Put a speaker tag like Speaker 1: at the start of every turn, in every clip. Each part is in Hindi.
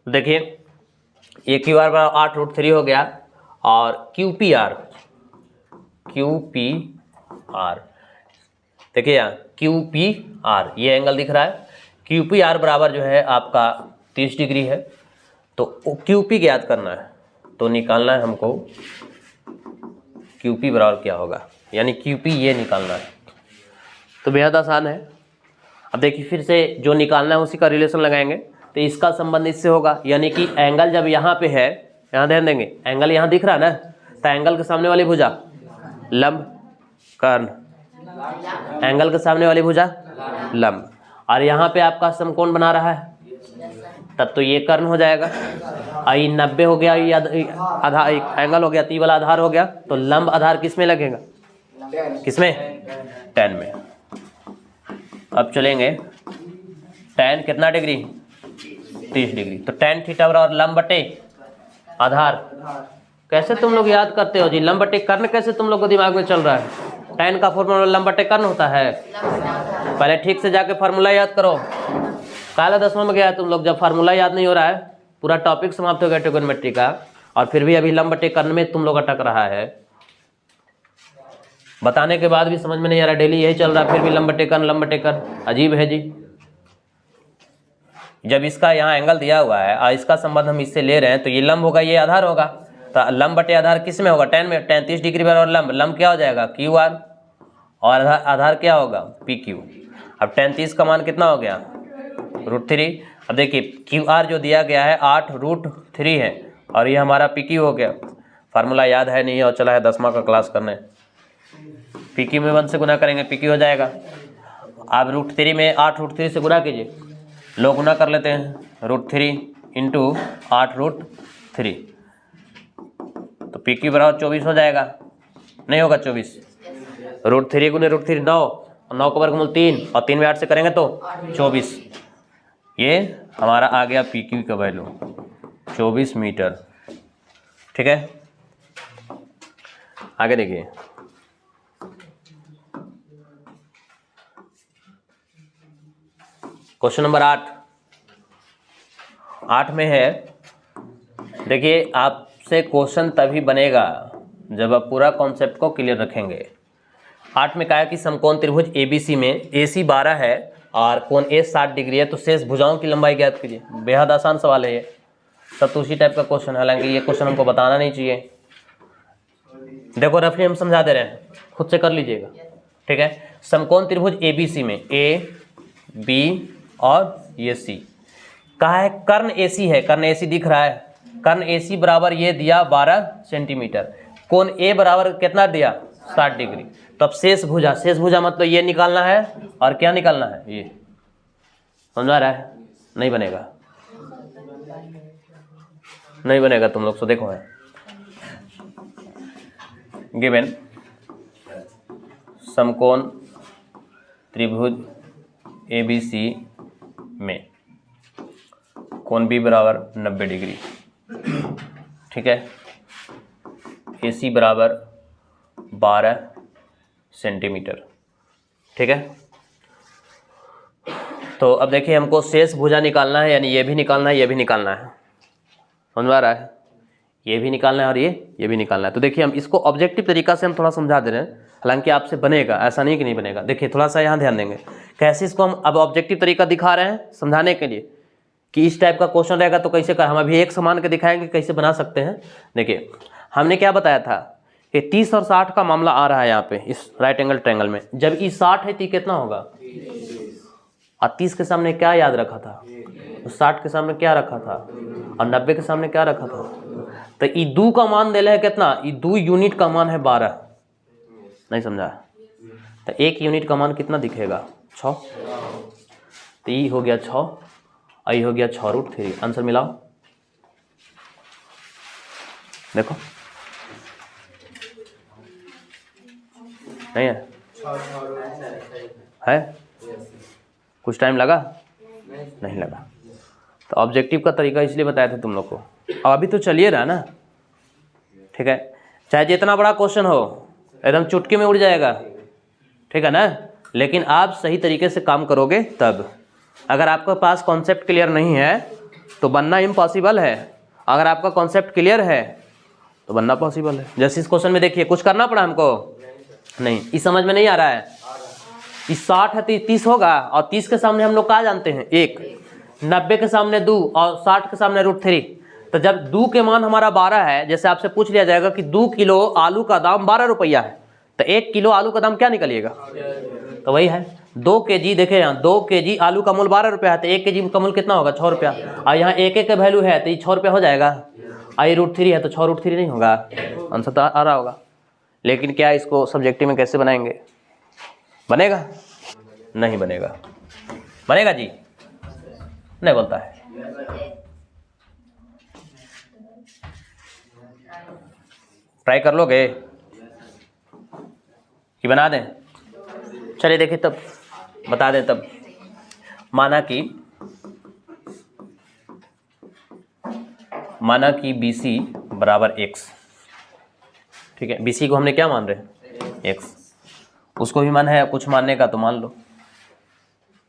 Speaker 1: देखिए ये क्यू आर बराबर 8√3 हो गया और क्यू पी आर देखिए यहाँ क्यू पी आर ये एंगल दिख रहा है। क्यू पी आर बराबर जो है आपका 30 डिग्री है। तो क्यू पी ज्ञात करना है तो निकालना है हमको क्यू पी बराबर क्या होगा, यानी क्यू पी ये निकालना है। तो बेहद आसान है। अब देखिए फिर से जो निकालना है उसी का रिलेशन लगाएंगे। तो इसका संबंध इससे होगा, यानी कि एंगल जब यहाँ पे है, यहाँ ध्यान देंगे, एंगल यहाँ दिख रहा है ना, तो एंगल के सामने वाली भुजा लंब कर्ण, एंगल के सामने वाली भुजा लंब, और यहाँ पे आपका समकोण बना रहा है तब तो ये कर्ण हो जाएगा। आई 90 हो गया, ये आधार एंगल हो गया, ती वाला आधार हो गया। तो लंब आधार किस में लगेगा, किसमें, tan में। अब चलेंगे tan कितना डिग्री, 30 डिग्री। तो tan थीटा बराबर लंब बटे आधार। कैसे तुम लोग याद करते हो जी, लंब बटे कर्ण कैसे तुम लोग को दिमाग में चल रहा है? tan का फॉर्मूला लंब बटे कर्ण होता है। पहले ठीक से जाके फार्मूला याद करो। काला 10वां में गया तुम लोग, जब फार्मूला याद नहीं हो रहा है, पूरा टॉपिक समाप्त हो गया ट्रिगोनोमेट्री का, और फिर भी अभी लंब बटे कर्ण में तुम लोग अटक रहा है। बताने के बाद भी समझ में नहीं आ रहा, डेली यही चल रहा है, फिर भी लंब बटे कर्ण, अजीब है जी। जब इसका यहाँ एंगल दिया हुआ है और इसका संबंध हम इससे ले रहे हैं तो ये लंब होगा, ये आधार होगा। तो लंब बटे आधार किस में होगा, tan में। tan 30 डिग्री बराबर लंब क्या हो जाएगा, क्यू आर, और आधार क्या होगा, पी क्यू। अब tan 30 का मान कितना हो गया, √3। अब देखिए क्यू आर जो दिया गया है 8√3 है, और ये हमारा पी क्यू हो गया। फार्मूला याद है नहीं और चला है 10वां का क्लास करने। पी क्यू में 1 से गुना करेंगे, पी क्यू हो जाएगा। आप √3 में 8√3 से गुना कीजिए, लोग गुना कर लेते हैं, √3 इंटू 8√3, तो पी क्यू बराबर 24 हो जाएगा, नहीं होगा 24। √3 गुने √3 9, और 9 का वर्गमूल 3, और 3 में 8 से करेंगे तो 24। ये हमारा आ गया पी क्यू का वैल्यू 24 मीटर। ठीक है, आगे देखिए। क्वेश्चन नंबर 8 में है, देखिए आपसे क्वेश्चन तभी बनेगा जब आप पूरा कॉन्सेप्ट को क्लियर रखेंगे। 8 में कहा है कि समकोण त्रिभुज ABC में AC 12 है और कोण A 60 डिग्री है, तो शेष भुजाओं की लंबाई ज्ञात कीजिए। बेहद आसान सवाल है ये, सब तो उसी टाइप का क्वेश्चन है, हालांकि ये क्वेश्चन हमको बताना नहीं चाहिए। देखो रफली हम समझा दे रहे हैं, खुद से कर लीजिएगा। ठीक है, समकोण त्रिभुज ABC में A, B और ये C कहा है, कर्ण AC है, कर्ण AC दिख रहा है, कर्ण AC बराबर ये दिया 12 सेंटीमीटर, कोण A बराबर कितना दिया 60 डिग्री। तो अब शेष भुजा मतलब ये निकालना है, और क्या निकालना है, ये समझ आ रहा है? नहीं बनेगा, नहीं बनेगा तुम लोग। तो देखो है गिवन समकोण त्रिभुज ABC में कोण B बराबर 90 डिग्री। ठीक है, AC बराबर 12 सेंटीमीटर। ठीक है, तो अब देखिए हमको शेष भुजा निकालना है, यानी ये भी निकालना है, ये भी निकालना है, समझ में आ रहा है? ये भी निकालना है और ये भी निकालना है। तो देखिए हम इसको ऑब्जेक्टिव तरीका से हम थोड़ा समझा दे रहे हैं, हालांकि आपसे बनेगा, ऐसा नहीं कि नहीं बनेगा। देखिए थोड़ा सा यहाँ ध्यान देंगे, कैसे इसको हम अब ऑब्जेक्टिव तरीका दिखा रहे हैं समझाने के लिए कि इस टाइप का क्वेश्चन रहेगा तो कैसे कर, हम अभी एक समान के दिखाएंगे कैसे बना सकते हैं। देखिए हमने क्या बताया था कि 30 और 60 का मामला आ रहा है यहाँ पे इस राइट एंगल ट्रायंगल में। जब ई 60 है तो कितना होगा, और 30 के सामने क्या याद रखा था, तो 60 के सामने क्या रखा था, और 90 के सामने क्या रखा था। तो ई 2 का मान दे रहे है कितना, ई 2 यूनिट का मान है 12, नहीं समझा? तो 1 यूनिट का मान कितना दिखेगा, 6। तो ई हो गया 6 और ई हो गया 6√3। आंसर मिलाओ, देखो नहीं है कुछ टाइम लगा, नहीं लगा। तो ऑब्जेक्टिव का तरीका इसलिए बताया था तुम लोग को, अब अभी तो चलिए रहा ना। ठीक है, चाहे जितना बड़ा क्वेश्चन हो एकदम चुटकी में उड़ जाएगा, ठीक है ना, लेकिन आप सही तरीके से काम करोगे तब। अगर आपके पास कॉन्सेप्ट क्लियर नहीं है तो बनना इम्पॉसिबल है। अगर आपका कॉन्सेप्ट क्लियर है तो बनना पॉसिबल है। जैसे इस क्वेश्चन में देखिए, कुछ करना पड़ा हमको नहीं, इस समझ में नहीं आ रहा है। इस 60 है 30 होगा, और 30 के सामने हम लोग क्या जानते हैं 1, 90 के सामने 2 और 60 के सामने √3। तो जब 2 के मान हमारा 12 है, जैसे आपसे पूछ लिया जाएगा कि 2 किलो आलू का दाम 12 रुपया है, तो 1 किलो आलू का दाम क्या निकलिएगा? तो वही है 2 kg। देखे यहाँ 2 kg आलू का मूल 12 रुपया है, तो 1 kg का मूल कितना होगा? 6 रुपया। और यहाँ 1 का वैल्यू है तो ये 6 रुपया हो जाएगा। आई √3 है तो 6 √3 नहीं होगा, आंसर तो आ रहा होगा। लेकिन क्या इसको सब्जेक्टिव में कैसे बनाएंगे? बनेगा? नहीं बनेगा। बनेगा जी? नहीं बोलता है। ट्राई कर लोगे कि बना दें? चलिए देखिए तब बता दें। तब माना कि BC बराबर x, ठीक है। BC को हमने क्या मान रहे हैं? x। उसको भी मन है कुछ मानने का तो मान लो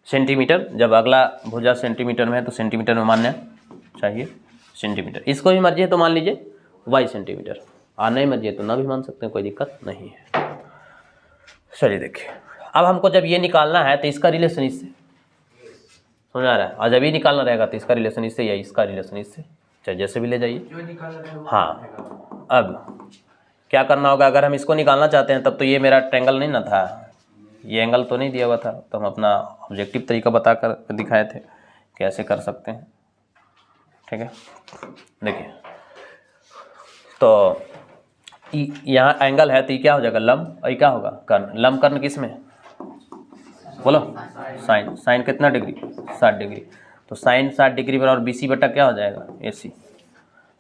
Speaker 1: सेंटीमीटर। जब अगला भुजा सेंटीमीटर में है तो सेंटीमीटर में मानना चाहिए सेंटीमीटर। इसको भी मर्जी है तो मान लीजिए y सेंटीमीटर, और नहीं मर्जी है तो ना भी मान सकते हैं, कोई दिक्कत नहीं है। चलिए देखिए, अब हमको जब ये निकालना है तो इसका रिलेशन इससे, समझ आ रहा है? और जब ये निकालना रहेगा तो इसका रिलेशन इससे या इसका रिलेशन इससे, चाहे जैसे भी ले जाइए। हाँ, अब क्या करना होगा? अगर हम इसको निकालना चाहते हैं तब तो ये मेरा ट्रायंगल नहीं ना था, ये एंगल तो नहीं दिया हुआ था, तो हम अपना ऑब्जेक्टिव तरीका बता कर दिखाए थे कैसे कर सकते हैं, ठीक है। देखिए तो यहाँ एंगल है तो ये क्या हो जाएगा? लंब। और ये क्या होगा? कर्ण। लंब कर्ण किस में? बोलो। साइन। साइन कितना डिग्री? 60 डिग्री। तो साइन 60 डिग्री बराबर BC बटा क्या हो जाएगा? AC।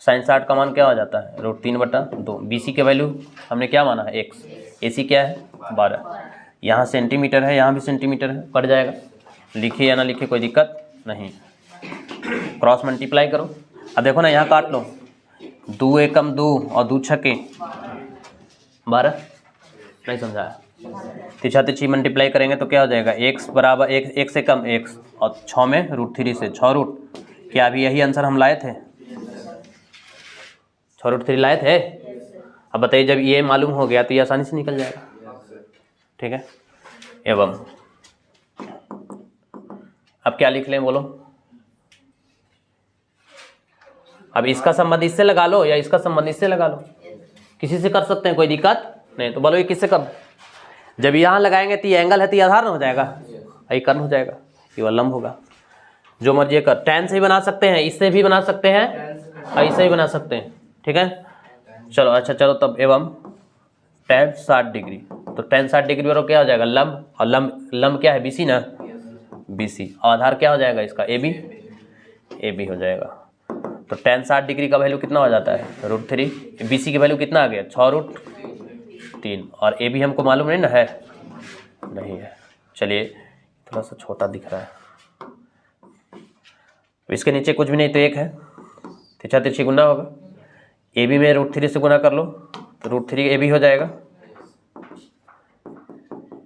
Speaker 1: साइन 60 का मान क्या हो जाता है? √3/2। BC के वैल्यू हमने क्या माना है? x। AC क्या है? 12। यहाँ सेंटीमीटर है, यहाँ भी सेंटीमीटर है, कट जाएगा। लिखिए या ना लिखिए कोई दिक्कत नहीं, क्रॉस मल्टीप्लाई करो। अब देखो ना, यहाँ काट लो, 2 एकम 2 और 2 छके 12। नहीं समझाया? तिरछा तिरछी मल्टीप्लाई करेंगे तो क्या हो जाएगा? x बराबर 1 से कम x, और 6 में √3 से 6 रूट। क्या अभी यही आंसर हम लाए थे? 6 √3 लाए थे। अब बताइए, जब ये मालूम हो गया तो ये आसानी से निकल जाएगा, ठीक है। एवं अब क्या लिख लें बोलो? अब इसका संबंध इससे लगा लो या इसका संबंध इससे लगा लो, किसी से कर सकते हैं, कोई दिक्कत नहीं। तो बोलो ये किससे कब? जब यहाँ लगाएंगे तो ये एंगल है तो ये आधार हो जाएगा, ये कर्ण हो जाएगा, ये लंब होगा। जो मर्जी कर, tan से भी बना सकते हैं, इससे भी बना सकते हैं, और इससे भी बना सकते हैं, ठीक है। चलो अच्छा, चलो तब एवं tan 60 डिग्री। तो tan 60 डिग्री बराबर क्या हो जाएगा? लंब। और लंब क्या है? BC ना, BC। और आधार क्या हो जाएगा इसका? AB हो जाएगा। तो tan 60 डिग्री का वैल्यू कितना हो जाता है? √3। BC की वैल्यू कितना आ गया? 6 √3। और AB हमको मालूम नहीं ना है, नहीं है। चलिए थोड़ा सा छोटा दिख रहा है, इसके नीचे कुछ भी नहीं तो 1 है, तिरछा तिरछी गुना होगा। AB में √3 से गुना कर लो तो √3 AB हो जाएगा।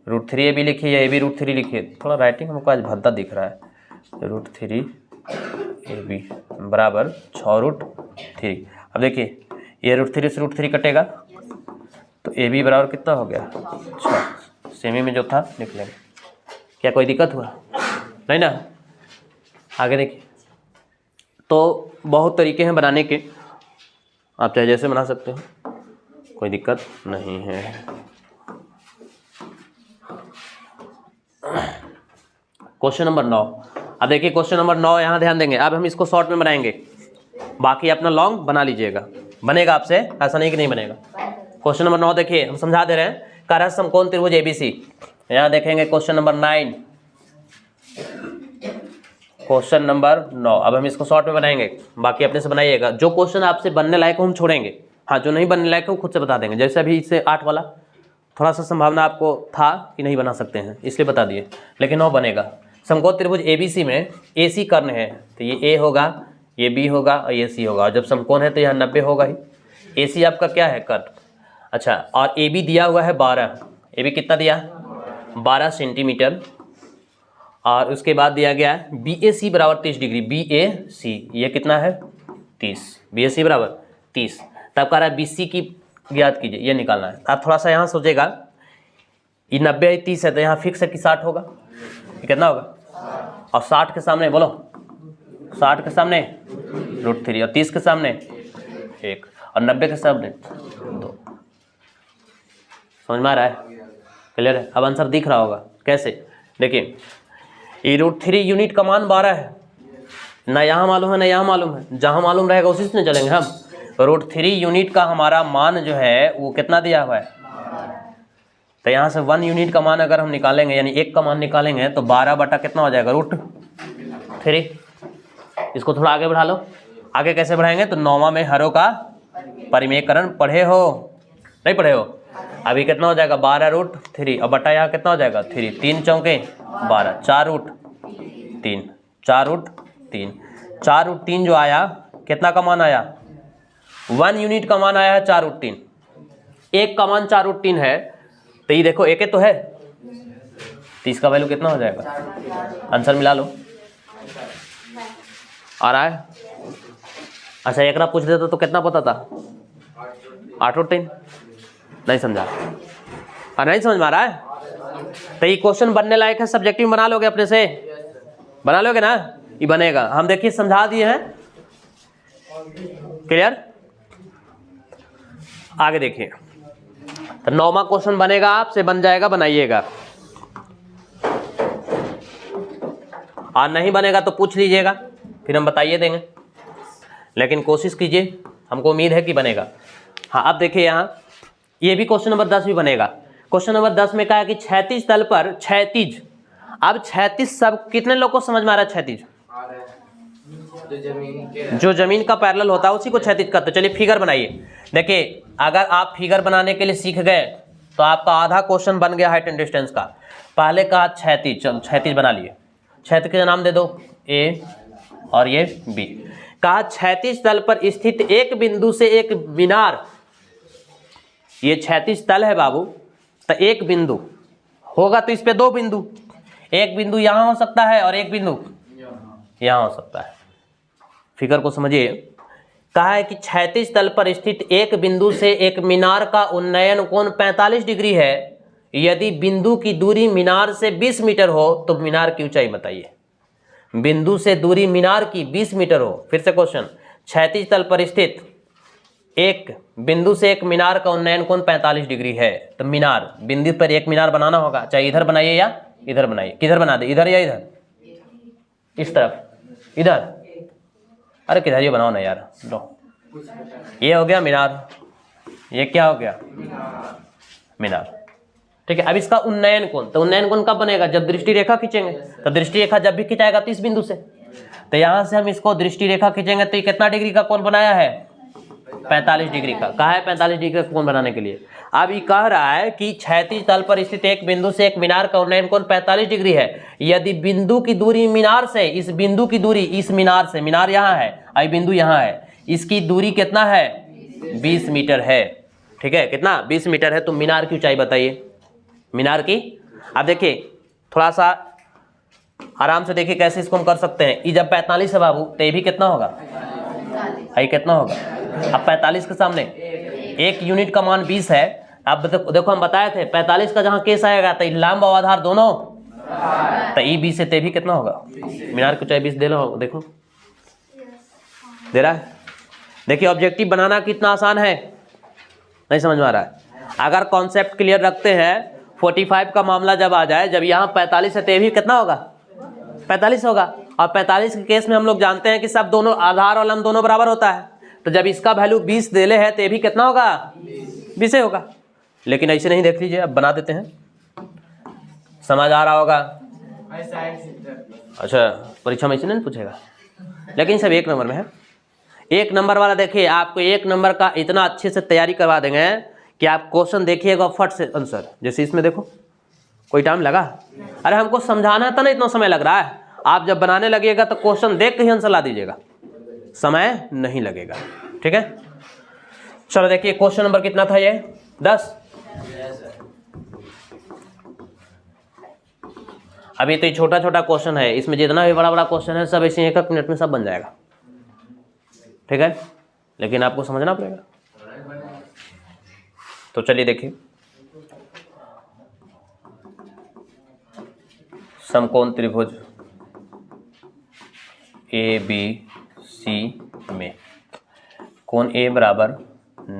Speaker 1: √3 AB लिखिए या AB √3 लिखिए, थोड़ा राइटिंग हमको आज भद्दा दिख रहा है। √3 AB बराबर 6 √3। अब देखिए ये √3 से √3 कटेगा तो AB बराबर कितना हो गया? 6। सेमी में जो था लिख लेंगे। क्या कोई दिक्कत हुआ? नहीं ना? आगे देखिए, तो बहुत तरीके हैं बनाने के, आप चाहे जैसे बना सकते हो, कोई दिक्कत नहीं है। Question number 9। अब देखिए क्वेश्चन नंबर 9, यहाँ ध्यान देंगे। अब हम इसको शॉर्ट में बनाएंगे, बाकी अपना लॉन्ग बना लीजिएगा। बनेगा आपसे, ऐसा नहीं कि नहीं बनेगा। क्वेश्चन नंबर 9 देखिए, हम समझा दे रहे हैं। कार्य समकोण त्रिभुज ABC। यहाँ देखेंगे क्वेश्चन नंबर 9, क्वेश्चन नंबर 9। अब हम इसको शॉर्ट में बनाएंगे, बाकी अपने से बनाइएगा। जो क्वेश्चन आपसे बनने लायक हो हम छोड़ेंगे, हाँ जो नहीं बनने लायक हो खुद से बता देंगे। जैसे अभी इससे 8 वाला थोड़ा सा संभावना आपको था कि नहीं बना सकते हैं, इसलिए बता दिए, लेकिन 9 बनेगा। समकोण त्रिभुज ABC में AC कर्ण है, तो ये A होगा, ये B होगा और ये C होगा। और जब समकोण है तो यहाँ 90 होगा ही। AC आपका क्या है? कर्ण। अच्छा, और AB दिया हुआ है 12। AB कितना दिया? 12 सेंटीमीटर। और उसके बाद दिया गया है BAC बराबर 30 डिग्री, BAC ये कितना है 30, BAC बराबर 30। तब कह रहा है BC की ज्ञात कीजिए, ये निकालना है। आप थोड़ा सा यहाँ सोचेगा, ये 90 है 30 है तो यहाँ फिक्स है कि 60 होगा, ये कितना होगा, और 60 के सामने बोलो, 60 के सामने √3 और 30 के सामने 1 और 90 के सामने 2। समझ में आ रहा है, क्लियर है। अब आंसर दिख रहा होगा कैसे, देखिए ये √3 यूनिट का मान 12 है, ना यहाँ मालूम है ना यहाँ मालूम है, जहाँ मालूम रहेगा उसी से चलेंगे हम। √3 यूनिट का हमारा मान जो है वो कितना दिया हुआ है, तो यहाँ से 1 यूनिट का मान अगर हम निकालेंगे यानी 1 का मान निकालेंगे तो 12 बटा कितना हो जाएगा √3। इसको थोड़ा आगे बढ़ा लो, आगे कैसे बढ़ाएंगे, तो 9वां में हरों का परिमेयकरण पढ़े हो नहीं पढ़े हो, अभी कितना हो जाएगा 12 √3 और बटा यहाँ कितना हो जाएगा 3, 3 चौके 12, 4 √3, 4 √3 जो आया कितना का मान आया, 1 यूनिट का मान आया है 4 √3, 1 का मान 4 √3 है, तो ये देखो एक तो है, तो इसका वैल्यू कितना हो जाएगा, आंसर मिला लो। आ रहा है, अच्छा एक पूछ देता तो कितना पता था 8 √3, नहीं समझा और नहीं समझ में आ रहा है, तो ये क्वेश्चन बनने लायक है, सब्जेक्टिव बना लोगे अपने से, बना लोगे ना, ये बनेगा। हम देखिए समझा दिए हैं, क्लियर। आगे देखिए, तो 9वां क्वेश्चन बनेगा, आपसे बन जाएगा, बनाइएगा, और नहीं बनेगा तो पूछ लीजिएगा, फिर हम बताइए देंगे, लेकिन कोशिश कीजिए, हमको उम्मीद है कि बनेगा। हाँ अब देखिए यहाँ ये भी क्वेश्चन नंबर 10 भी बनेगा। क्वेश्चन नंबर 10 में कहा है कि क्षैतिज तल पर क्षैतिज, अब क्षैतिज सब कितने लोग को समझ में आ रहा है, क्षैतिज जो जमीन का पैरेलल होता है उसी को क्षैतिज कहते हैं। चलिए फिगर बनाइए, देखिए अगर आप फिगर बनाने के लिए सीख गए तो आपका आधा क्वेश्चन बन गया हाइट एंड डिस्टेंस का। पहले कहा क्षैतिज, चलो क्षैतिज बना लिए, क्षैतिज का नाम दे दो A और ये B। कहा क्षैतिज तल पर स्थित एक बिंदु से एक मीनार, ये क्षैतिज तल है बाबू, तो एक बिंदु होगा तो इस पे 2 बिंदु, एक बिंदु यहाँ हो सकता है और एक बिंदु यहाँ हो सकता है। फिगर को समझिए, कहा है कि क्षैतिज तल पर स्थित एक बिंदु से एक मीनार का उन्नयन कोण 45 डिग्री है, यदि बिंदु की दूरी मीनार से 20 मीटर हो तो मीनार की ऊंचाई बताइए। बिंदु से दूरी मीनार की 20 मीटर हो, फिर से क्वेश्चन, क्षैतिज तल पर स्थित एक बिंदु से एक मीनार का उन्नयन कोण 45 डिग्री है, तो मीनार, बिंदु पर एक मीनार बनाना होगा, चाहे इधर बनाइए या इधर बनाइए, किधर बना दे, इधर या इधर, इस तरफ, इधर, अरे किधर ये बनाओ ना यार, लो ये हो गया मीनार, ये क्या हो गया मीनार, ठीक है। अब इसका उन्नयन कोण, तो उन्नयन कोण कब बनेगा, जब दृष्टि रेखा खींचेंगे, तो दृष्टि रेखा जब भी खिंचाएगा तो इस बिंदु से, तो यहां से हम इसको दृष्टि रेखा खींचेंगे तो ये कितना डिग्री का कोण बनाया है, 45 डिग्री का। कहा है 45 डिग्री का कोण बनाने के लिए। अब ये कह रहा है कि क्षैतिज तल पर स्थित एक बिंदु से एक मीनार का उन्नयन कोण 45 डिग्री है, यदि बिंदु की दूरी मीनार से, इस बिंदु की दूरी इस मीनार से, मीनार यहाँ है और बिंदु यहाँ है, इसकी दूरी कितना है 20 मीटर है, ठीक है, कितना 20 मीटर है, तो मीनार की ऊंचाई बताइए, मीनार की। अब देखिए थोड़ा सा आराम से देखिए कैसे इसको हम कर सकते हैं। ये जब 45 है बाबू तो ये भी कितना होगा, ये कितना होगा, अब 45 के सामने एक यूनिट का मान 20 है। अब देखो हम बताए थे 45 का जहाँ केस आएगा तो लंब और आधार दोनों, तो ये 20 से ते भी कितना होगा, मीनार की ऊंचाई 20 दे लो, देखो दे रहा है। देखिए ऑब्जेक्टिव बनाना कितना आसान है, नहीं समझ में आ रहा है। अगर कॉन्सेप्ट क्लियर रखते हैं, 45 का मामला जब आ जाए, जब यहाँ 45 है तो भी कितना होगा 45 होगा, और 45 के केस में हम लोग जानते हैं कि सब दोनों आधार और लंब दोनों बराबर होता है, तो जब इसका वैल्यू 20 देले है तो भी कितना होगा 20 होगा। लेकिन ऐसे नहीं, देख लीजिए अब बना देते हैं, समझ आ रहा होगा। अच्छा परीक्षा में ऐसे नहीं पूछेगा, लेकिन सब 1 नंबर में है। 1 नंबर वाला देखिए, आपको 1 नंबर का इतना अच्छे से तैयारी करवा देंगे कि आप क्वेश्चन देखिएगा फट से आंसर। जैसे इसमें देखो कोई टाइम लगा, अरे हमको समझाना था ना, इतना समय लग रहा है, आप जब बनाने लगेगा तो क्वेश्चन देख के ही आंसर ला दीजिएगा, समय नहीं लगेगा, ठीक है। चलो देखिए क्वेश्चन नंबर कितना था, ये 10। अभी तो ये छोटा छोटा क्वेश्चन है, इसमें जितना भी बड़ा बड़ा क्वेश्चन है सब ऐसे 1 मिनट में सब बन जाएगा, ठीक है, लेकिन आपको समझना पड़ेगा। तो चलिए देखिए, समकोण त्रिभुज ABC में कोण A बराबर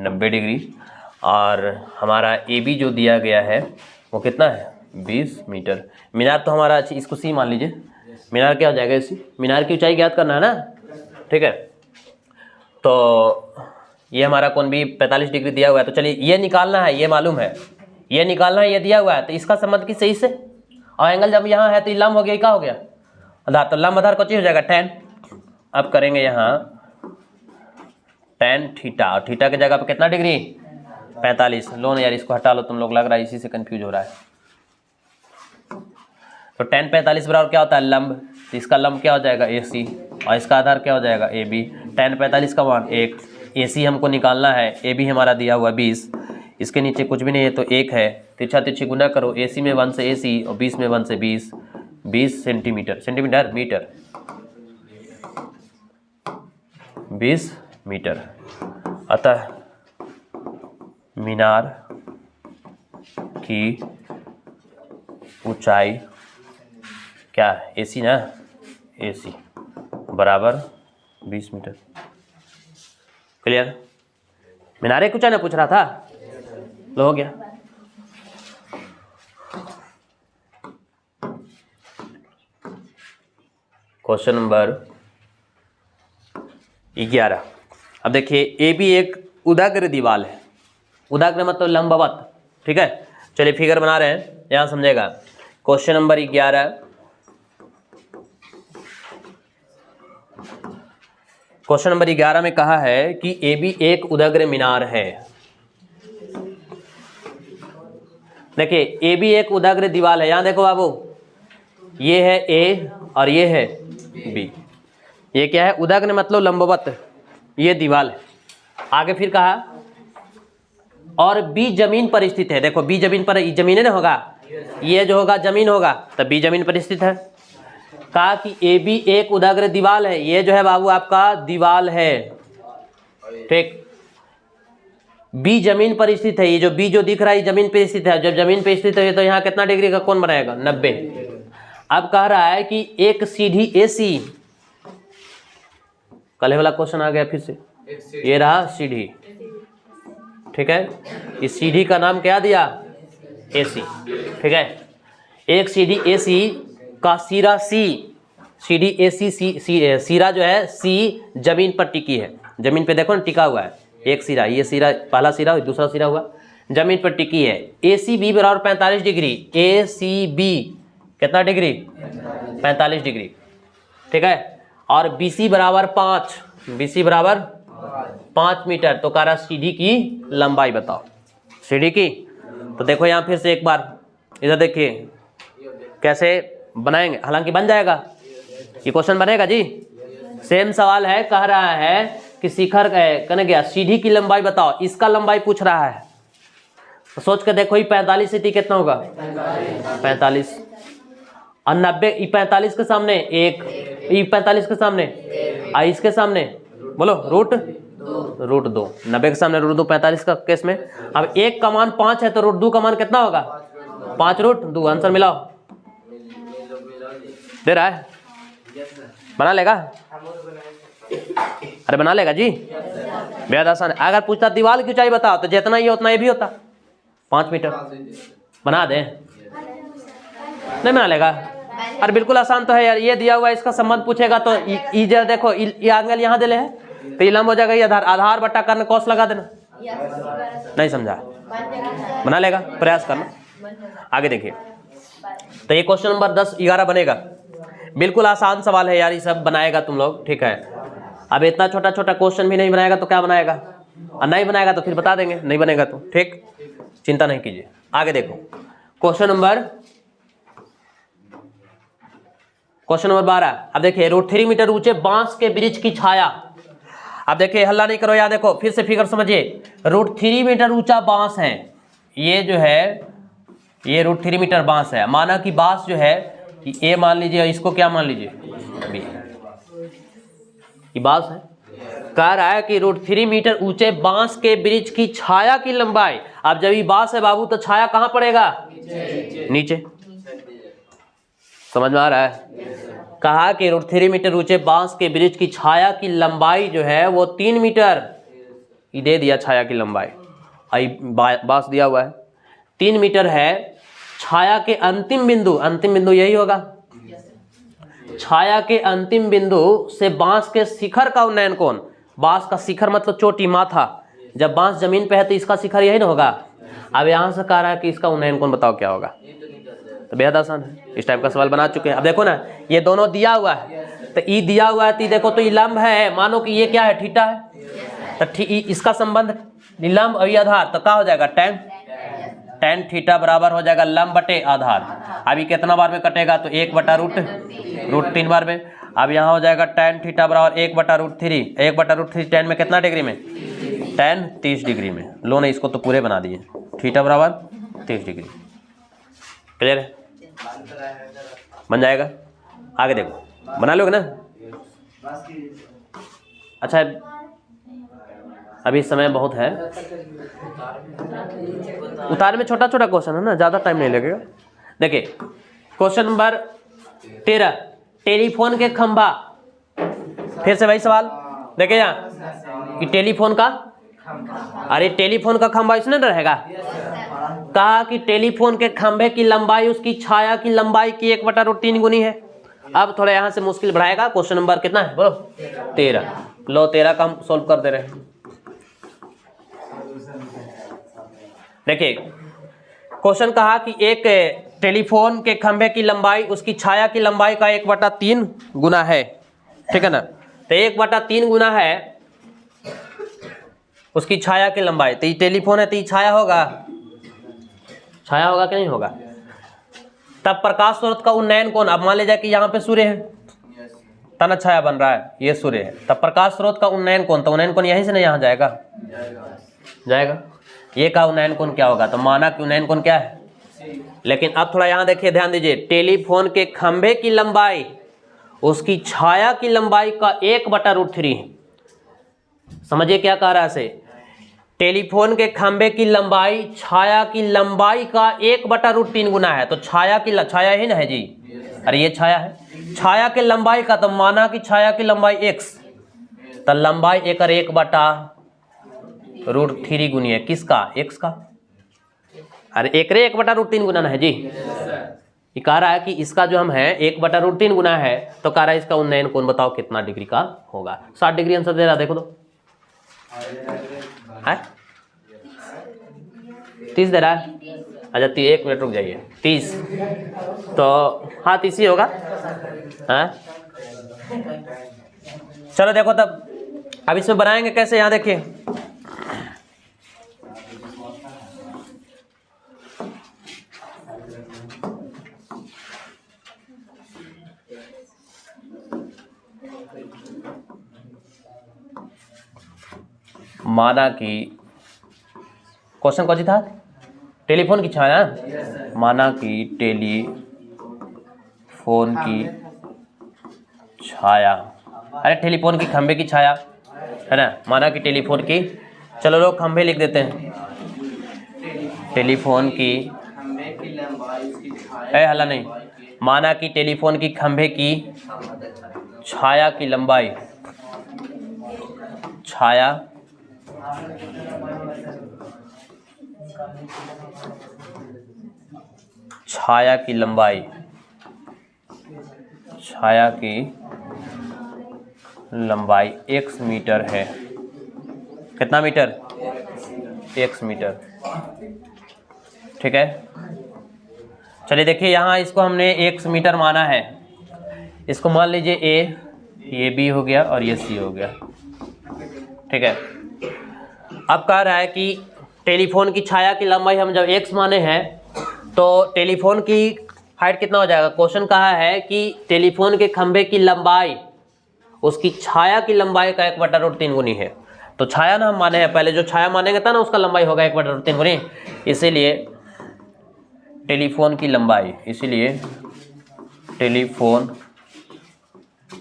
Speaker 1: 90 डिग्री और हमारा AB जो दिया गया है वो कितना है 20 मीटर। मीनार तो हमारा इसको C मान लीजिए, मीनार क्या हो जाएगा C, मीनार की ऊंचाई ज्ञात करना है ना, ठीक है। तो ये हमारा कोण भी 45 डिग्री दिया हुआ है, तो चलिए ये निकालना है, ये मालूम है, ये निकालना है, ये दिया हुआ है, तो इसका संबंध किस सही से, और एंगल जब यहाँ है तो ये लंब हो गया, क्या हो गया आधार, तो लंब आधार कौन हो जाएगा tan। अब करेंगे यहाँ tan थीटा, और थीटा की जगह पे कितना डिग्री 45। लो ना यार इसको हटा लो, तुम लोग लग रहा है इसी से कंफ्यूज हो रहा है। तो tan 45 बराबर क्या होता है लंब, तो इसका लंब क्या हो जाएगा AC और इसका आधार क्या हो जाएगा AB। tan 45 का मान 1, AC हमको निकालना है, AB हमारा दिया हुआ 20, इसके नीचे कुछ भी नहीं है तो 1 है, तिरछा तिरछी गुना करो, AC में 1 से AC और 20 में 1 से 20, 20 सेंटीमीटर, सेंटीमीटर मीटर, 20 मीटर। अतः मीनार की ऊंचाई क्या है AC ना, AC बराबर 20 मीटर। क्लियर, मीनारे की ऊंचाई ना पूछ रहा था, लो हो गया। Question number 11। अब देखिए AB एक उदाग्र दीवार है, उदाग्र मतलब लंबवत, ठीक है। चलिए फिगर बना रहे हैं, यहां समझेगा। क्वेश्चन नंबर 11, क्वेश्चन नंबर 11 में कहा है कि AB एक उदाग्र मीनार है। देखिए AB एक उदाग्र दीवार है, यहां देखो बाबू, ये है A और ये है B, ये क्या है उदाग्र मतलब लंबवत, ये दीवार है। आगे फिर कहा और B जमीन पर स्थित है, देखो B जमीन पर, जमीन है ना होगा, ये जो होगा जमीन होगा, तब B जमीन पर स्थित है। कहा कि AB एक उदाग्र दीवार है, ये जो है बाबू आपका दीवार है, ठीक। B जमीन पर स्थित है, ये जो B जो दिख रहा है जमीन पर स्थित है, जब जमीन पर स्थित है तो यहाँ कितना डिग्री का कोण बनाएगा 90। अब कह रहा है कि एक सीढ़ी AC, कल वाला क्वेश्चन आ गया फिर से, ये रहा सीढ़ी, ठीक है, इस सीढ़ी का नाम क्या दिया AC, ठीक है। एक सीढ़ी AC का सिरा C, सीढ़ी AC सिरा जो है C जमीन पर टिकी है, जमीन पे देखो ना टिका हुआ है, एक सिरा, ये सिरा पहला सिरा, दूसरा सिरा हुआ, जमीन पर टिकी है। ACB बराबर 45 डिग्री, ACB कितना डिग्री 45 डिग्री, ठीक है। और BC बराबर 5, BC बराबर 5 मीटर। तो कह रहा सीढ़ी की लंबाई बताओ, सीढ़ी की। तो देखो यहाँ फिर से एक बार इधर देखिए कैसे बनाएंगे, हालांकि बन जाएगा, ये क्वेश्चन बनेगा जी, सेम सवाल है। कह रहा है कि शिखर कहने गया सीढ़ी की लंबाई बताओ, इसका लंबाई पूछ रहा है, तो सोच के देखो ये 45 से कितना होगा 45 और 90, 45 के सामने 1, 45 के सामने इसके सामने बोलो रूट 2, 90 के सामने रूट 2, 45 का केस में। अब 1 का मान 5 है तो रूट 2 का मान कितना होगा 5 रूट 2। आंसर मिलाओ, दे रहा है, बना लेगा, अरे बना लेगा जी, बेहद आसान है। अगर पूछता दीवार की ऊंचाई बताओ तो जितना ये उतना ये भी होता 5 मीटर, बना दे, नहीं बना लेगा। अरे बिल्कुल आसान तो है यार, ये दिया हुआ है, इसका संबंध पूछेगा तो ये देखो ये एंगल यहाँ दे ले है तो ये लंब हो जाएगा, ये आधार बट्टा करना कॉस लगा देना, नहीं समझा, बना लेगा, प्रयास करना। आगे देखिए, तो ये क्वेश्चन नंबर 10 11 बनेगा, बिल्कुल आसान सवाल है यार, ये सब बनाएगा तुम लोग, ठीक है। अब इतना छोटा छोटा क्वेश्चन भी नहीं बनाएगा तो क्या बनाएगा, और नहीं बनाएगा तो फिर बता देंगे, नहीं बनेगा तो ठीक, चिंता नहीं कीजिए। आगे देखो क्वेश्चन नंबर 12। अब देखिए रूट 3 मीटर ऊंचे बांस के वृक्ष की छाया। अब देखिए हल्ला नहीं करो, याद देखो फिर से फिगर समझिए, रूट 3 मीटर ऊंचा बांस है, ये जो है ये रूट 3 मीटर बांस है। माना कि बांस जो है कि ए मान लीजिए और इसको क्या मान लीजिए बी। ये बांस है, कह रहा है कि √3 मीटर ऊंचे बांस के वृक्ष की छाया की लंबाई। अब जब ये बांस है बाबू तो छाया कहाँ पड़ेगा? नीचे। समझ में आ रहा है? कहा कि √3 मीटर ऊंचे बांस के वृक्ष की छाया की लंबाई जो है वो 3 मीटर, ये दे दिया छाया की लंबाई, आई बांस दिया हुआ है 3 मीटर है। छाया के अंतिम बिंदु यही होगा, छाया के अंतिम बिंदु से बांस के शिखर का उन्नयन कोण। बांस का शिखर मतलब चोटी, माथा। जब बांस जमीन पे है तो इसका शिखर यही ना होगा। अब यहां से कह रहा है कि इसका उन्नयन कोण बताओ क्या होगा। तो बेहद आसान है, इस टाइप का सवाल बना चुके हैं। अब देखो ना, ये दोनों दिया हुआ है, तो ई दिया हुआ है तो देखो तो ये लंब है, मानो कि ये क्या है? थीटा है। तो इसका संबंध लंब और आधार, तो क्या हो जाएगा? tan थीटा बराबर हो जाएगा लंब बटे आधार। अभी कितना बार में कटेगा? तो 1/√3 बार में। अब यहाँ हो जाएगा tan थीटा बराबर 1/√3। 1/√3 tan में कितना डिग्री में? tan 30 डिग्री में। लो ने इसको तो पूरे बना दिए, थीटा बराबर 30 डिग्री। क्लियर है? बन जाएगा। आगे देखो, बना लोगे ना? अच्छा, अभी समय बहुत है, उतार में छोटा छोटा क्वेश्चन है ना, ज़्यादा टाइम नहीं लगेगा। देखिए क्वेश्चन नंबर 13, टेलीफोन के खंभा। फिर से वही सवाल, देखिए यहाँ कि टेलीफोन का, अरे टेलीफोन का खंभा इसमें रहेगा। कहा कि टेलीफोन के खंभे की लंबाई उसकी छाया की लंबाई की 1/√3 गुनी है। अब थोड़ा यहाँ से मुश्किल बढ़ाएगा। क्वेश्चन नंबर कितना है बोलो? 13। लो 13 का हम सोल्व कर दे रहे हैं। देखिए क्वेश्चन कहा कि एक टेलीफोन के खंभे की लंबाई उसकी छाया की लंबाई का 1/3 गुना है, ठीक है ना? तो 1/3 गुना है उसकी छाया की लंबाई। तो ये टेलीफोन है तो ये छाया होगा, छाया होगा कि नहीं होगा? तब प्रकाश स्रोत का उन्नयन कोण, अब मान लीजिए कि यहाँ पे सूर्य है, तना छाया बन रहा है, ये सूर्य है, तब प्रकाश स्रोत का उन्नयन कोण, तो उन्नयन कोण यहीं से ना यहाँ जाएगा, जाएगा। ये का उन्नयन कोण क्या होगा? तो माना कि उन्नयन कोण क्या है। लेकिन अब थोड़ा यहाँ देखिए, ध्यान दीजिए, टेलीफोन के खंभे की लंबाई उसकी छाया की लंबाई का 1/√3 है। समझिए क्या कह रहा है इसे? टेलीफोन के खंभे की लंबाई छाया की लंबाई का 1/√3 गुना है। तो छाया की छाया ही ना है जी, अरे ये छाया है, छाया के लंबाई का, तो माना कि छाया की लंबाई x, तो लंबाई एकर 1/√3 गुनी है किसका? x का। अरे एकरे 1/√3 गुना है जी। ये कह रहा है कि इसका जो हम है 1/√3 गुना है, तो कह रहा है इसका उन्नयन कोण बताओ कितना डिग्री का होगा। 60 डिग्री आंसर दे रहा, देखो तो है 30 दे रहा है। अच्छा 1 मिनट रुक जाइए, 30 तो हाँ 30 ही होगा। हाँ चलो देखो तब, अब इसमें बनाएंगे कैसे, यहाँ देखिए। माना कि क्वेश्चन कौन सी था? टेलीफोन की छाया। माना कि टेलीफोन की छाया, अरे टेलीफोन की खंभे की छाया है ना। माना कि टेलीफोन की, चलो लोग खंभे लिख देते हैं, टेलीफोन की हला नहीं, माना कि टेलीफोन की खंभे की छाया की लंबाई, छाया की लंबाई, छाया की लंबाई x मीटर है। कितना मीटर? x मीटर, ठीक है। चलिए देखिए यहाँ इसको हमने x मीटर माना है, इसको मान लीजिए a, ये b हो गया और ये c हो गया, ठीक है। अब कह रहा है कि टेलीफोन की छाया की लंबाई हम जब x माने हैं तो टेलीफोन की हाइट कितना हो जाएगा? क्वेश्चन कहा है कि टेलीफोन के खंभे की लंबाई उसकी छाया की लंबाई का 1/√3 गुनी है। तो छाया ना हम माने हैं, पहले जो छाया मानेंगे था ना उसका लंबाई होगा 1/√3 गुनी, इसीलिए टेलीफोन की लंबाई, इसीलिए टेलीफोन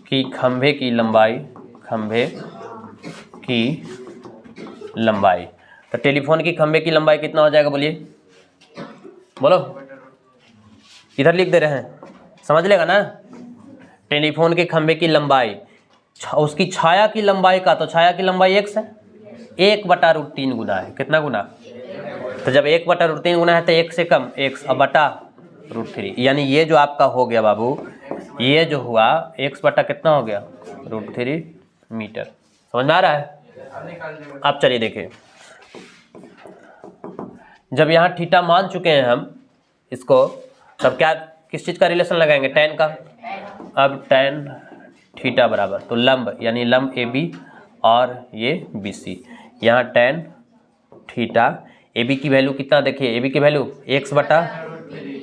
Speaker 1: की खंभे की लंबाई, तो टेलीफोन की खंभे की लंबाई कितना हो जाएगा बोलिए, बोलो, इधर लिख दे रहे हैं, समझ लेगा ना। टेलीफोन के खंभे की लंबाई, उसकी छाया की लंबाई का, तो छाया की लंबाई x है, 1/√3 गुना है, कितना गुना, तो जब 1/√3 गुना है तो 1 से कम x अब बटा √3, यानी ये जो आपका हो गया बाबू, ये जो हुआ x बटा कितना हो गया, √3 मीटर। समझ में आ रहा है। अब चलिए देखें, जब यहाँ थीटा मान चुके हैं हम इसको, तब क्या किस चीज़ का रिलेशन लगाएंगे, tan का। अब tan थीटा बराबर, तो लंब यानी लंब AB और ये BC, यहाँ tan थीटा, AB की वैल्यू कितना देखिए, AB की वैल्यू x बटा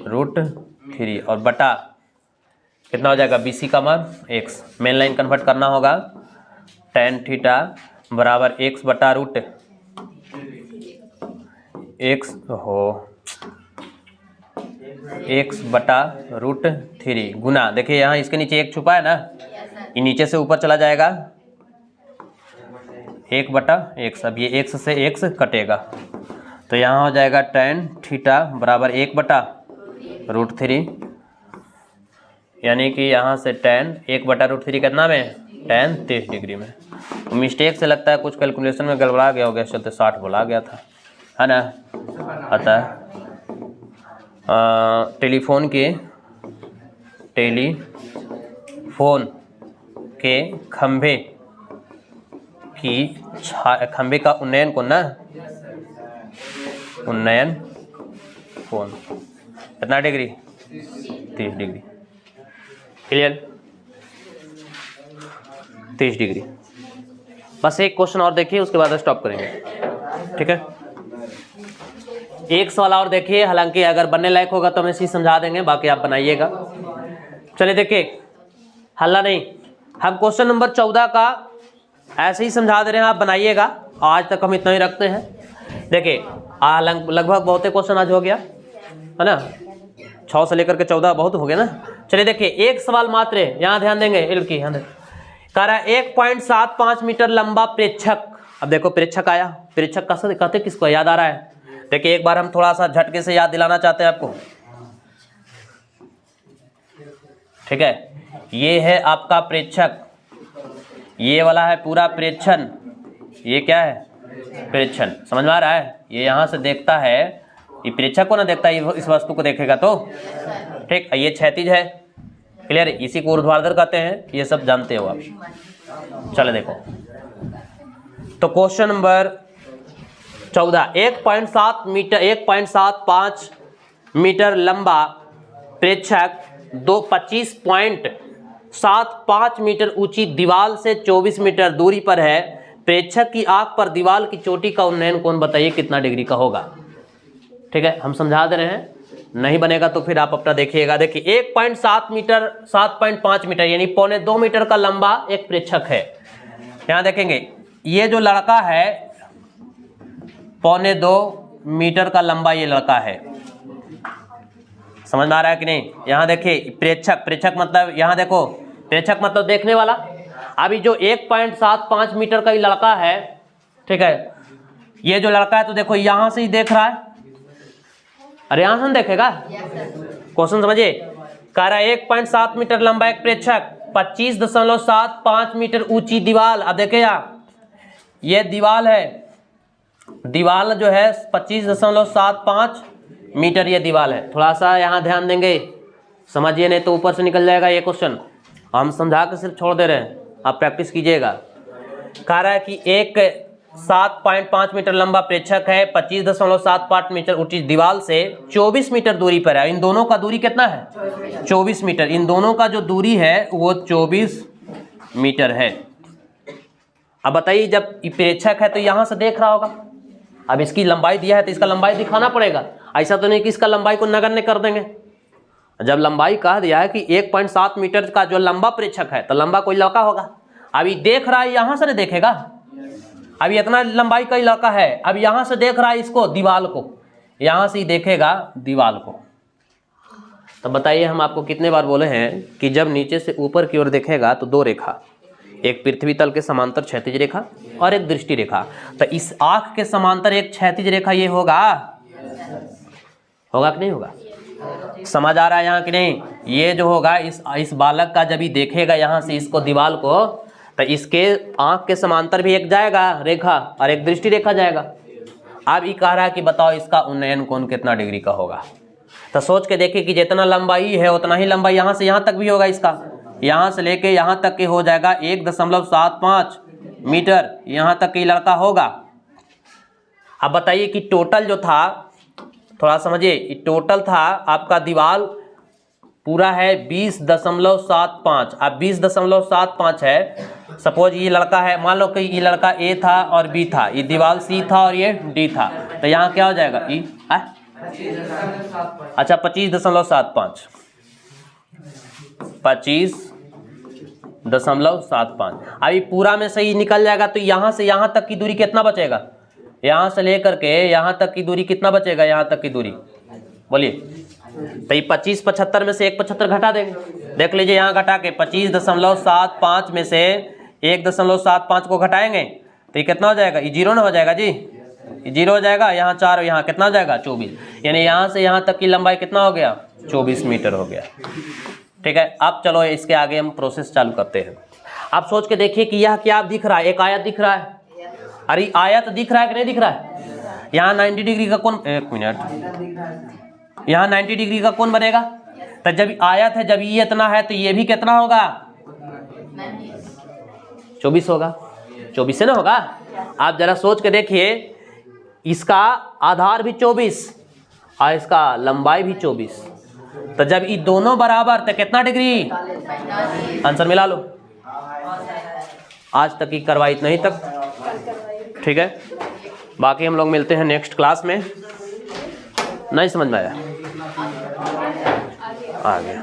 Speaker 1: √3 और बटा कितना हो जाएगा, BC का मान x, मेन लाइन कन्वर्ट करना होगा, tan थीटा बराबर x बटा √3 गुना, देखिए यहाँ इसके नीचे एक छुपा है ना, ये नीचे से ऊपर चला जाएगा 1/x, अब ये x से x कटेगा, तो यहाँ हो जाएगा tan थीटा बराबर 1/√3, यानी कि यहाँ से tan 1/√3 कितना में, tan 30 डिग्री में। तो मिस्टेक से लगता है कुछ कैलकुलेशन में गड़बड़ा गया होगा, चलते 60 बोला गया था, है ना। अतः टेलीफोन के खंभे का उन्नयन कोण कितना डिग्री, 30 डिग्री, क्लियर, 30 डिग्री। बस एक क्वेश्चन और देखिए, उसके बाद स्टॉप करेंगे, ठीक है। एक सवाल और देखिए, हालांकि अगर बनने लायक होगा तो हम इसी समझा देंगे, बाकी आप बनाइएगा। चलिए देखिए, हल्ला नहीं, हम क्वेश्चन नंबर 14 का ऐसे ही समझा दे रहे हैं, आप बनाइएगा। आज तक हम इतना ही रखते हैं। देखिए लगभग बहुत क्वेश्चन आज हो गया है ना, 6 से लेकर के 14 बहुत हो गया ना। चलिए देखिए, एक सवाल मात्र है, यहाँ ध्यान देंगे, इल्की यहाँ कह रहा है 1.75 मीटर लंबा प्रेक्षक। अब देखो प्रेक्षक आया, प्रेक्षक कैसे कहते किसको, याद आ रहा है। देखिए एक बार हम थोड़ा सा झटके से याद दिलाना चाहते हैं आपको, ठीक है। ये है आपका प्रेक्षक, ये वाला है पूरा प्रेक्षण, ये क्या है, प्रेक्षण, समझ में आ रहा है। ये यहाँ से देखता है, ये प्रेक्षक को ना देखता है, इस वस्तु को देखेगा तो, ठीक। ये क्षैतिज है, क्लियर, इसी को ऊर्ध्वाधर कहते हैं, ये सब जानते हो आप। चलो देखो, तो क्वेश्चन नंबर 14, 1.75 मीटर लंबा प्रेक्षक 25.75 मीटर ऊंची दीवार से 24 मीटर दूरी पर है। प्रेक्षक की आंख पर दीवार की चोटी का उन्नयन कोण बताइए कितना डिग्री का होगा, ठीक है। हम समझा दे रहे हैं, नहीं बनेगा तो फिर आप अपना देखिएगा। देखिए 7.5 मीटर यानी 1.25 मीटर का लंबा एक प्रेक्षक है। यहाँ देखेंगे, ये जो लड़का है 1.25 मीटर का लंबा ये लड़का है, समझ में आ रहा है कि नहीं। यहाँ देखिए प्रेक्षक मतलब, यहाँ देखो प्रेक्षक मतलब देखने वाला। अभी जो 1.75 मीटर का ये लड़का है, ठीक है, ये जो लड़का है तो देखो यहाँ से ही देख रहा है, अरे यहाँ से देखेगा, क्वेश्चन समझिए। कह रहा है 1.7 मीटर लंबा एक प्रेक्षक 25.75 मीटर ऊंची दीवार। अब देखिए यहाँ, ये दीवार है, दीवार जो है 25.75 मीटर ये दीवार है। थोड़ा सा यहाँ ध्यान देंगे, समझिए, नहीं तो ऊपर से निकल जाएगा ये क्वेश्चन। हम समझा के सिर्फ छोड़ दे रहे हैं, आप प्रैक्टिस कीजिएगा। कह रहा है कि एक 7.5 मीटर लंबा प्रेक्षक है, 25.75 मीटर ऊंची दीवार से 24 मीटर दूरी पर है। इन दोनों का दूरी कितना है, 24 मीटर। इन दोनों का जो दूरी है वो 24 मीटर है। अब बताइए, जब ये प्रेक्षक है तो यहाँ से देख रहा होगा। अब इसकी लंबाई दिया है तो इसका लंबाई दिखाना पड़ेगा, ऐसा तो नहीं कि इसका लंबाई को नगण्य कर देंगे। जब लंबाई कह दिया है कि 1.7 मीटर का जो लंबा प्रेक्षक है, तो लंबा कोई लड़का होगा। अभी देख रहा है, यहाँ से नहीं देखेगा, अभी इतना लंबाई का ही लड़का है, अब यहाँ से देख रहा है इसको, दीवार को, यहाँ से ही देखेगा दीवार को। तो बताइए, हम आपको कितने बार बोले हैं कि जब नीचे से ऊपर की ओर देखेगा तो दो रेखा, एक पृथ्वी तल के समांतर क्षैतिज रेखा और एक दृष्टि रेखा। तो इस आँख के समांतर एक क्षैतिज रेखा ये होगा, होगा कि नहीं होगा? समझ आ रहा है यहाँ कि नहीं? ये जो होगा इस बालक का जब ही देखेगा यहाँ से इसको दीवार को, तो इसके आँख के समांतर भी एक जाएगा रेखा और एक दृष्टि रेखा जाएगा। अब ये कह रहा है कि बताओ इसका उन्नयन कोण कितना डिग्री का होगा। तो सोच के देखिए कि जितना लंबाई है उतना ही लंबाई यहाँ से यहाँ तक भी होगा। इसका यहाँ से लेके यहाँ तक के हो जाएगा 1.75 मीटर, यहाँ तक की लड़का होगा। अब बताइए कि टोटल जो था, थोड़ा समझिए, टोटल था आपका दीवार पूरा है 20.75। अब 20.75 है, सपोज ये लड़का है, मान लो कि ये लड़का ए था और बी था, ये दीवार सी था और ये डी था, तो यहाँ क्या हो जाएगा? ई अच्छा 25.75, 25.75। अभी पूरा में सही निकल जाएगा तो यहाँ से यहाँ तक की दूरी कितना बचेगा? यहाँ से लेकर के यहाँ तक की दूरी कितना बचेगा? यहाँ तक की दूरी बोलिए। तो ये 25 75 में से एक 75 घटा देंगे। देख लीजिए यहाँ घटा के 25.75 में से 1.75 को घटाएंगे तो ये कितना हो जाएगा? ये जीरो ना हो जाएगा जी, ये जीरो हो जाएगा। यहाँ 4 और यहाँ कितना हो जाएगा? 24। यानी यहाँ से यहाँ तक की लंबाई कितना हो गया? 24 मीटर हो गया। ठीक है, अब चलो इसके आगे हम प्रोसेस चालू करते हैं। आप सोच के देखिए कि यह क्या दिख रहा है? एक आयत दिख रहा है। अरे आयत दिख रहा है कि नहीं दिख रहा है? यहाँ 90 डिग्री का कोण, एक मिनट, यहाँ 90 डिग्री का कोण बनेगा। तो जब आयत है, जब ये इतना है तो ये भी कितना होगा? 24 होगा। 24 से ना होगा? आप जरा सोच के देखिए, इसका आधार भी 24 और इसका लंबाई भी 24, तो जब ये दोनों बराबर तो कितना डिग्री? आंसर मिला लो। आज तक की करवाई इतना ही तक। ठीक है, बाकी हम लोग मिलते हैं नेक्स्ट क्लास में। नहीं समझ में आया? आ गया।